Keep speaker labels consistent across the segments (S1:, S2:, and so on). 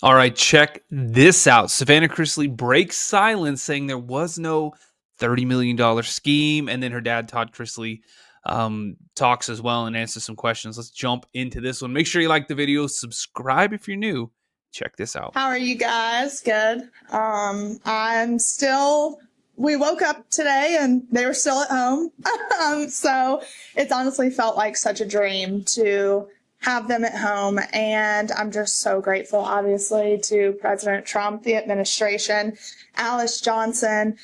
S1: All right, check this out. Savannah Chrisley breaks silence, saying there was no $30 million scheme. And then her dad, Todd Chrisley, talks as well and answers some questions. Let's jump into this one. Make sure you like the video. Subscribe if you're new. Check this out.
S2: How are you guys? Good. We woke up today and they were still at home. So it's honestly felt like such a dream to have them at home. And I'm just so grateful, obviously, to President Trump, the administration, Alice Johnson,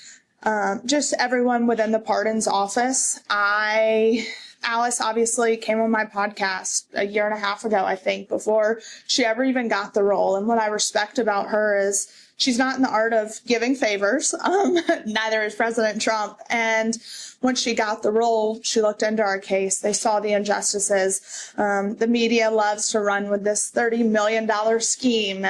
S2: just everyone within the pardons office. Alice obviously came on my podcast a year and a half ago, I think, before she ever even got the role. And what I respect about her is she's not in the art of giving favors. Neither is President Trump. And when she got the role, she looked into our case. They saw the injustices. The media loves to run with this $30 million scheme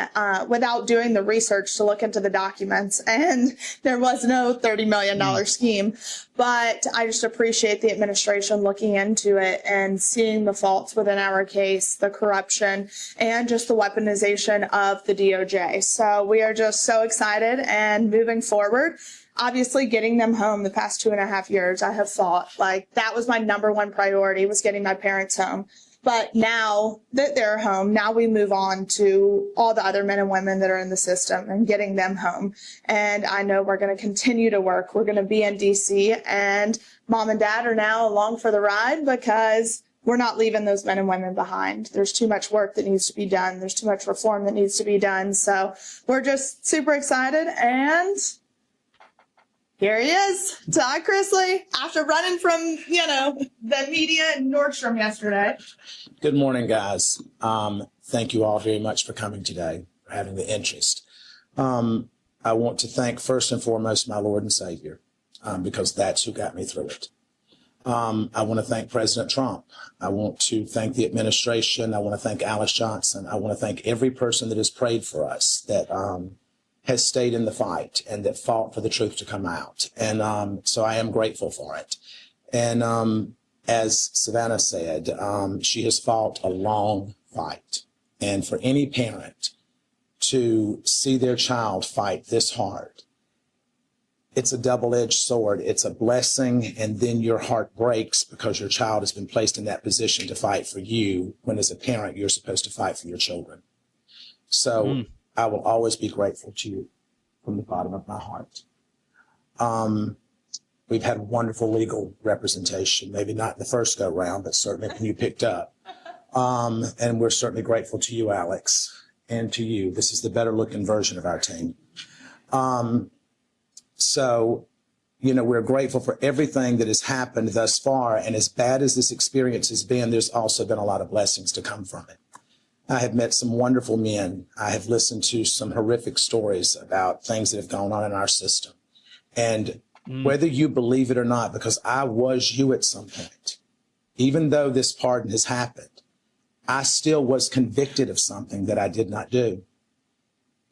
S2: without doing the research to look into the documents. And there was no $30 million scheme. But I just appreciate the administration looking into it and seeing the faults within our case, the corruption, and just the weaponization of the DOJ. So we are just so excited and moving forward. Obviously, getting them home the past 2.5 years, I have fought. Like, that was my number one priority, was getting my parents home. But now that they're home, now we move on to all the other men and women that are in the system and getting them home. And I know we're going to continue to work. We're going to be in D.C. and Mom and Dad are now along for the ride because we're not leaving those men and women behind. There's too much work that needs to be done. There's too much reform that needs to be done. So we're just super excited. And here he is, Todd Chrisley, after running from, the media in Nordstrom yesterday.
S3: Good morning, guys. Thank you all very much for coming today, for having the interest. I want to thank first and foremost my Lord and Savior, because that's who got me through it. I want to thank President Trump. I want to thank the administration. I want to thank Alice Johnson. I want to thank every person that has prayed for us, that has stayed in the fight and that fought for the truth to come out. And so I am grateful for it. And as Savannah said, she has fought a long fight. And for any parent to see their child fight this hard, it's a double-edged sword. It's a blessing, and then your heart breaks because your child has been placed in that position to fight for you, when as a parent, you're supposed to fight for your children. So I will always be grateful to you from the bottom of my heart. We've had wonderful legal representation, maybe not the first go round, but certainly when you picked up. And we're certainly grateful to you, Alex, and to you. This is the better looking version of our team. So, we're grateful for everything that has happened thus far. And as bad as this experience has been, there's also been a lot of blessings to come from it. I have met some wonderful men. I have listened to some horrific stories about things that have gone on in our system. And whether you believe it or not, because I was you at some point, even though this pardon has happened, I still was convicted of something that I did not do.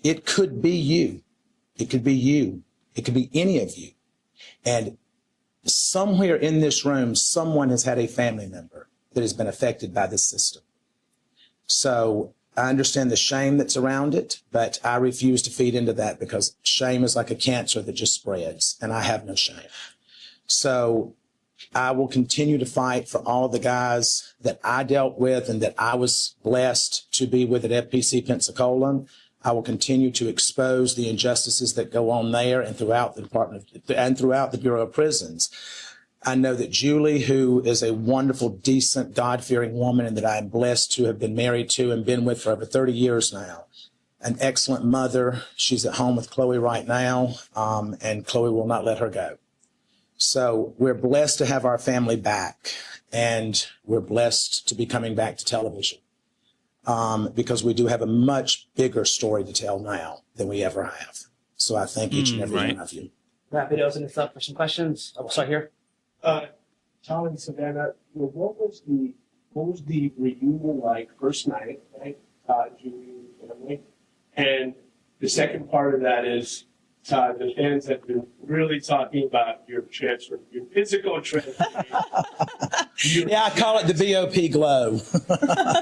S3: It could be you. It could be you. It could be any of you. And somewhere in this room, someone has had a family member that has been affected by this system. So I understand the shame that's around it, but I refuse to feed into that, because shame is like a cancer that just spreads, and I have no shame. So I will continue to fight for all of the guys that I dealt with and that I was blessed to be with at FPC Pensacola. I will continue to expose the injustices that go on there and throughout the department and throughout the Bureau of Prisons. I know that Julie, who is a wonderful, decent, God-fearing woman, and that I am blessed to have been married to and been with for over 30 years now, an excellent mother. She's at home with Chloe right now, and Chloe will not let her go. So we're blessed to have our family back, and we're blessed to be coming back to television, because we do have a much bigger story to tell now than we ever have. So I thank each and every one of you.
S4: Happy to open this up for some questions. We'll start here.
S5: Tom and Savannah, what was the reunion like first night, right? Julie and family. And the second part of that is, the fans have been really talking about your transfer, your physical transfer.
S3: Yeah, I call it the BOP glow.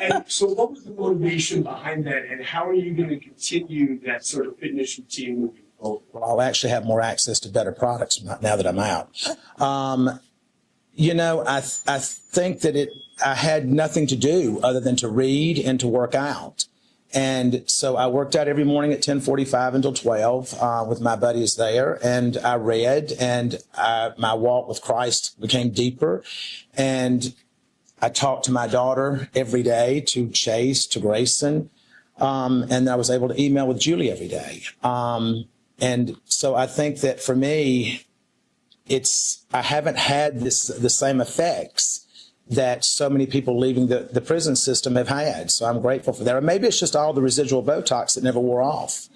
S5: And so what was the motivation behind that, and how are you going to continue that sort of fitness routine moving forward?
S3: Well, I'll actually have more access to better products now that I'm out. I think that I had nothing to do other than to read and to work out. And so I worked out every morning at 10:45 until 12 with my buddies there, and I read, and my walk with Christ became deeper. And I talked to my daughter every day, to Chase, to Grayson, and I was able to email with Julie every day. And so I think that for me, I haven't had the same effects that so many people leaving the prison system have had. So I'm grateful for that. Or maybe it's just all the residual Botox that never wore off.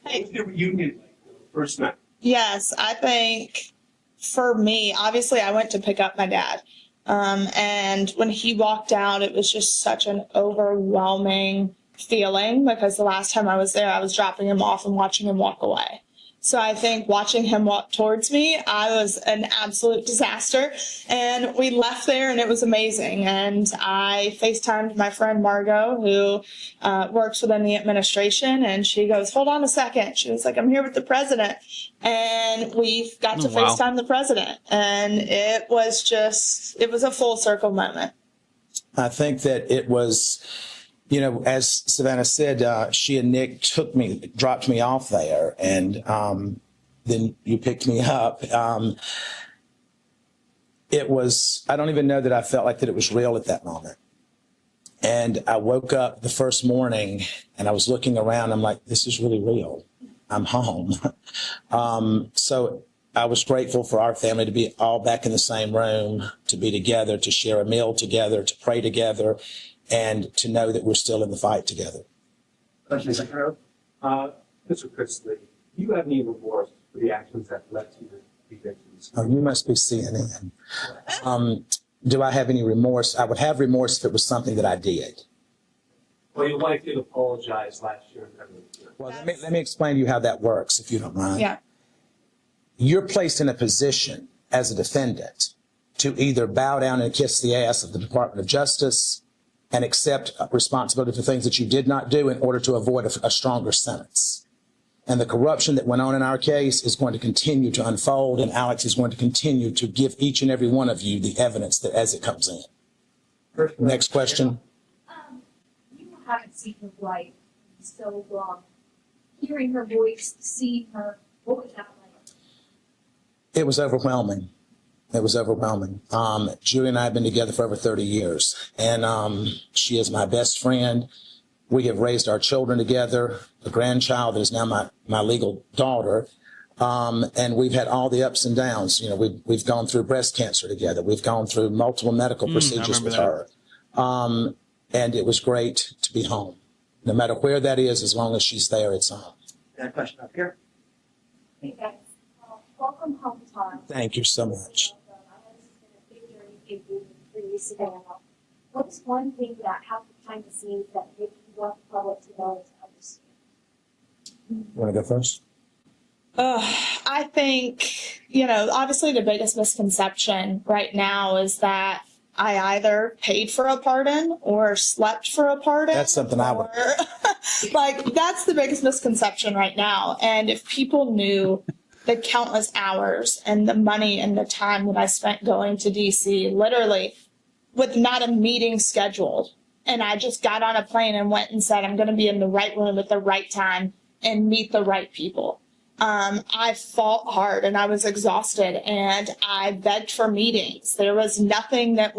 S5: What was the reunion like, the first night?
S2: Yes, I think for me, obviously I went to pick up my dad. And when he walked out, it was just such an overwhelming feeling, because the last time I was there, I was dropping him off and watching him walk away. So I think watching him walk towards me, I was an absolute disaster. And we left there and it was amazing. And I FaceTimed my friend Margot, who works within the administration, and she goes, "Hold on a second." She was like, "I'm here with the president." And we got to
S1: wow.
S2: FaceTime the president. And it was a full circle moment.
S3: I think that it was, as Savannah said, she and Nick dropped me off there, and then you picked me up. I don't even know that I felt like that it was real at that moment. And I woke up the first morning and I was looking around. I'm like, this is really real. I'm home. So I was grateful for our family to be all back in the same room, to be together, to share a meal together, to pray together, and to know that we're still in the fight together.
S6: Question is, Mr. Chrisley, do you have any remorse for the actions that led to your convictions?
S3: Oh, you must be CNN. Do I have any remorse? I would have remorse if it was something that I did.
S6: Well, your wife did apologize last year.
S3: Well, let me explain to you how that works, if you don't mind.
S2: Yeah.
S3: You're placed in a position as a defendant to either bow down and kiss the ass of the Department of Justice and accept responsibility for things that you did not do in order to avoid a stronger sentence. And the corruption that went on in our case is going to continue to unfold, and Alex is going to continue to give each and every one of you the evidence that as it comes in. Next question.
S7: You haven't seen her wife in so long. Hearing her voice, seeing her, what was that like?
S3: It was overwhelming. It was overwhelming. Julie and I have been together for over 30 years, and she is my best friend. We have raised our children together. A grandchild that is now my legal daughter, and we've had all the ups and downs. We've gone through breast cancer together. We've gone through multiple medical procedures with her, and it was great to be home. No matter where that is, as long as she's there, it's home.
S4: That question up here.
S7: Hey guys, welcome home, Todd.
S3: Thank you so much.
S7: I know this has been a big journey for you Savannah. What is one thing that happened behind the scenes that you want the public to know and to understand?
S3: You want to go first?
S2: I think, obviously the biggest misconception right now is that I either paid for a pardon or slept for a pardon.
S3: That's something I would.
S2: That's the biggest misconception right now. And if people knew the countless hours and the money and the time that I spent going to DC, literally with not a meeting scheduled, and I just got on a plane and went and said, I'm going to be in the right room at the right time and meet the right people. I fought hard and I was exhausted and I begged for meetings. There was nothing I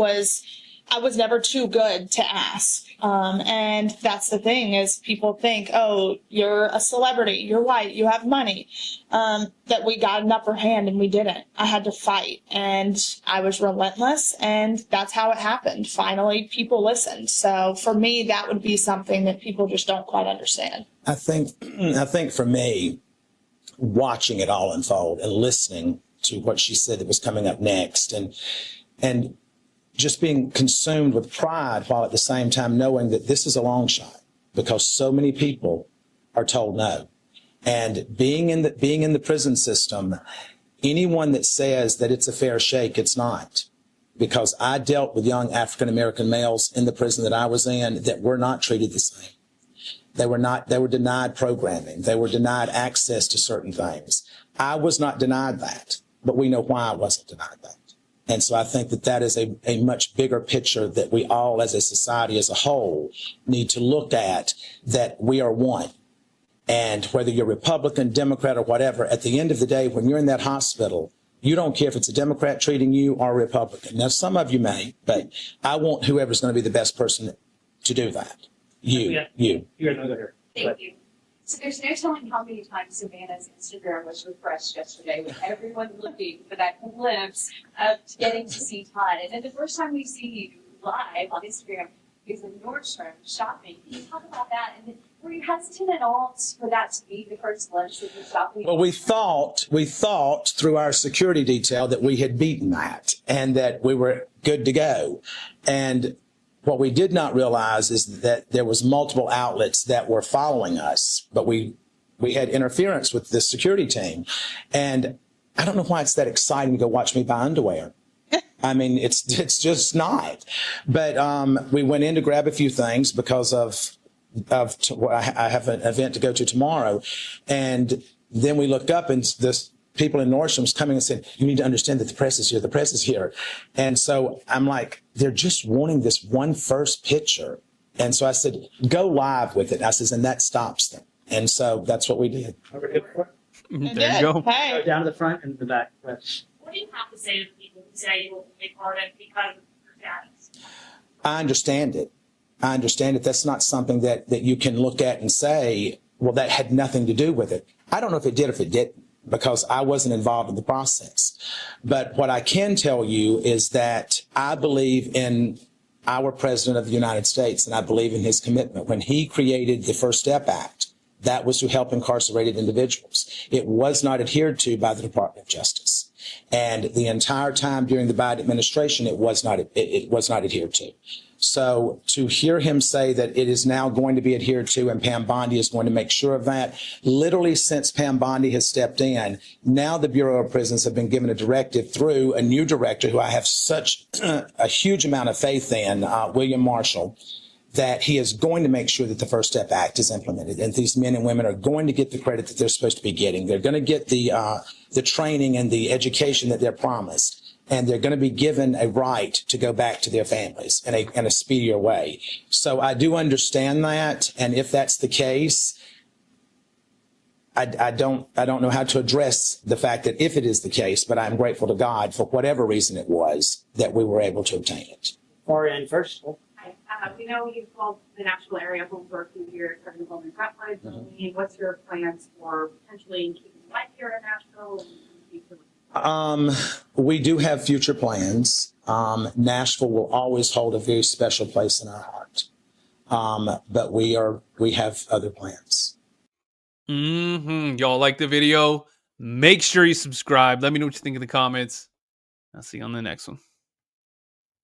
S2: was never too good to ask. And that's the thing is people think, oh, you're a celebrity, you're white, you have money, that we got an upper hand, and we didn't. I had to fight, and I was relentless, and that's how it happened. Finally, people listened. So for me, that would be something that people just don't quite understand.
S3: I think for me, watching it all unfold and listening to what she said that was coming up next, and just being consumed with pride while at the same time knowing that this is a long shot because so many people are told no. And being in the prison system, anyone that says that it's a fair shake, it's not. because I dealt with young African-American males in the prison that I was in that were not treated the same. They were denied programming. They were denied access to certain things. I was not denied that, but we know why I wasn't denied that. And so I think that that is a much bigger picture that we all as a society as a whole need to look at, that we are one. And whether you're Republican, Democrat, or whatever, at the end of the day, when you're in that hospital, you don't care if it's a Democrat treating you or a Republican. Now, some of you may, but I want whoever's going to be the best person to do that. You.
S4: You're no good.
S8: Thank you. So there's no telling how many times Savannah's Instagram was refreshed yesterday with everyone looking for that glimpse of getting to see Todd. And then the first time we see you live on Instagram is in Nordstrom shopping. Can you talk about that? And then were you hesitant at all for that to be the first lunch that you're shopping?
S3: Well, we thought through our security detail that we had beaten that and that we were good to go. And what we did not realize is that there was multiple outlets that were following us, but we had interference with the security team. And I don't know why it's that exciting to go watch me buy underwear. I mean, it's just not. But we went in to grab a few things because I have an event to go to tomorrow. And then we looked up and this people in Nordstrom's coming and said, you need to understand that the press is here. The press is here. And so I'm like, they're just wanting this one first picture. And so I said, go live with it. I says, and that stops them. And so that's what we did.
S4: Over here.
S1: There you go.
S2: Hey.
S4: Go down to the front and the back.
S9: What do you have to say to people who say you will take part in because of your status?
S3: I understand it. I understand it. That's not something that you can look at and say, well, that had nothing to do with it. I don't know if it did or if it didn't, because I wasn't involved in the process. But what I can tell you is that I believe in our President of the United States, and I believe in his commitment. When he created the First Step Act, that was to help incarcerated individuals. It was not adhered to by the Department of Justice. And the entire time during the Biden administration, it was not adhered to. So to hear him say that it is now going to be adhered to and Pam Bondi is going to make sure of that, literally since Pam Bondi has stepped in, now the Bureau of Prisons have been given a directive through a new director who I have such a huge amount of faith in, William Marshall, that he is going to make sure that the First Step Act is implemented, and these men and women are going to get the credit that they're supposed to be getting. They're going to get the training and the education that they're promised, and they're going to be given a right to go back to their families in a speedier way. So I do understand that, and if that's the case, I don't know how to address the fact that if it is the case, but I'm grateful to God for whatever reason it was that we were able to obtain it.
S4: Far end first.
S9: We know you've called the Nashville area home for a few years, starting home in Frontline. And what's your plans for potentially keeping life here in Nashville?
S3: We do have future plans. Nashville will always hold a very special place in our heart. But we have other plans.
S1: Y'all like the video? Make sure you subscribe. Let me know what you think in the comments. I'll see you on the next one.